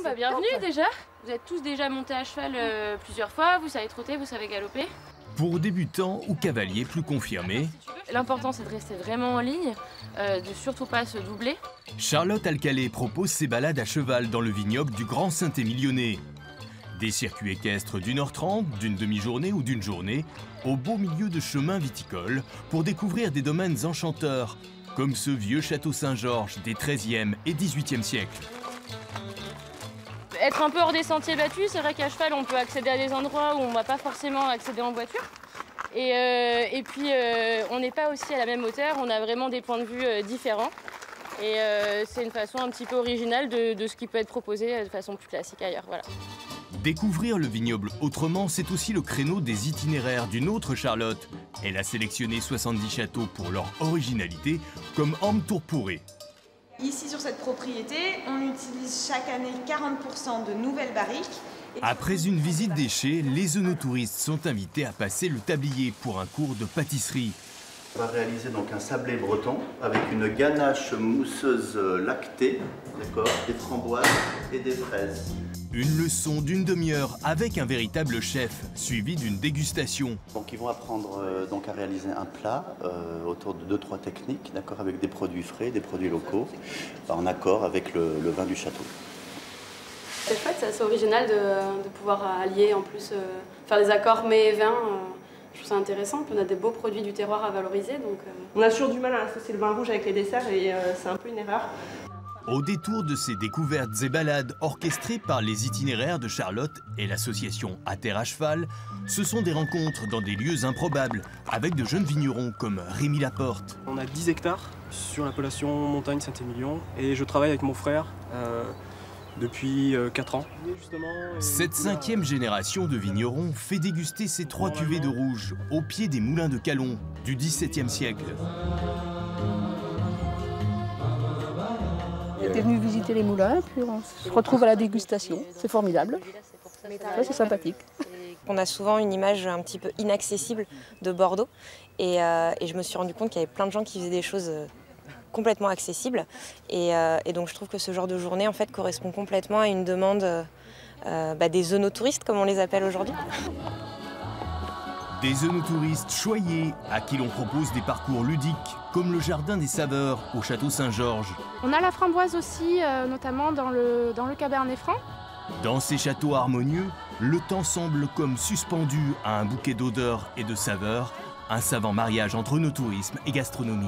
bah bienvenue déjà. Vous êtes tous déjà montés à cheval plusieurs fois, vous savez trotter, vous savez galoper. Pour débutants ou cavaliers plus confirmés, l'important c'est de rester vraiment en ligne, de surtout pas se doubler. Charlotte Alcalé propose ses balades à cheval dans le vignoble du Grand Saint-Émilionnais. Des circuits équestres d'1h30, d'une demi-journée ou d'une journée, au beau milieu de chemins viticoles, pour découvrir des domaines enchanteurs, comme ce vieux château Saint-Georges des XIIIe et XVIIIe siècles. Être un peu hors des sentiers battus, c'est vrai qu'à cheval on peut accéder à des endroits où on ne va pas forcément accéder en voiture. Et puis on n'est pas aussi à la même hauteur, on a vraiment des points de vue différents. Et c'est une façon un petit peu originale de ce qui peut être proposé de façon plus classique ailleurs. Voilà. Découvrir le vignoble autrement, c'est aussi le créneau des itinéraires d'une autre Charlotte. Elle a sélectionné 70 châteaux pour leur originalité, comme Am Tourpouré. Ici sur cette propriété, on utilise chaque année 40% de nouvelles barriques. Après une visite des chais, les œnotouristes sont invités à passer le tablier pour un cours de pâtisserie. On va réaliser donc un sablé breton avec une ganache mousseuse lactée, des framboises et des fraises. Une leçon d'une demi-heure avec un véritable chef, suivi d'une dégustation. Donc ils vont apprendre à réaliser un plat autour de 2-3 techniques, avec des produits frais, des produits locaux, en accord avec le vin du château. C'est chouette, c'est assez original de pouvoir allier en plus, faire des accords mets et vins. Je trouve ça intéressant, puis on a des beaux produits du terroir à valoriser. Donc, On a toujours du mal à associer le vin rouge avec les desserts et c'est un peu une erreur. Au détour de ces découvertes et balades orchestrées par les itinéraires de Charlotte et l'association À Terre à Cheval, ce sont des rencontres dans des lieux improbables, avec de jeunes vignerons comme Rémi Laporte. On a 10 hectares sur l'appellation Montagne Saint-Émilion et je travaille avec mon frère depuis 4 ans. Cette 5e génération de vignerons fait déguster ces 3 cuvées de rouge au pied des moulins de Calon du XVIIe siècle. On est venu visiter les moulins, puis on se retrouve à la dégustation. C'est formidable. Ouais, c'est sympathique. On a souvent une image un petit peu inaccessible de Bordeaux et je me suis rendu compte qu'il y avait plein de gens qui faisaient des choses complètement accessibles et donc je trouve que ce genre de journée en fait correspond complètement à une demande des œnotouristes comme on les appelle aujourd'hui. Des œnotouristes choyés à qui l'on propose des parcours ludiques comme le Jardin des Saveurs au Château Saint-Georges. On a la framboise aussi, notamment dans le Cabernet Franc. Dans ces châteaux harmonieux, le temps semble comme suspendu à un bouquet d'odeurs et de saveurs, un savant mariage entre œnotourisme et gastronomie.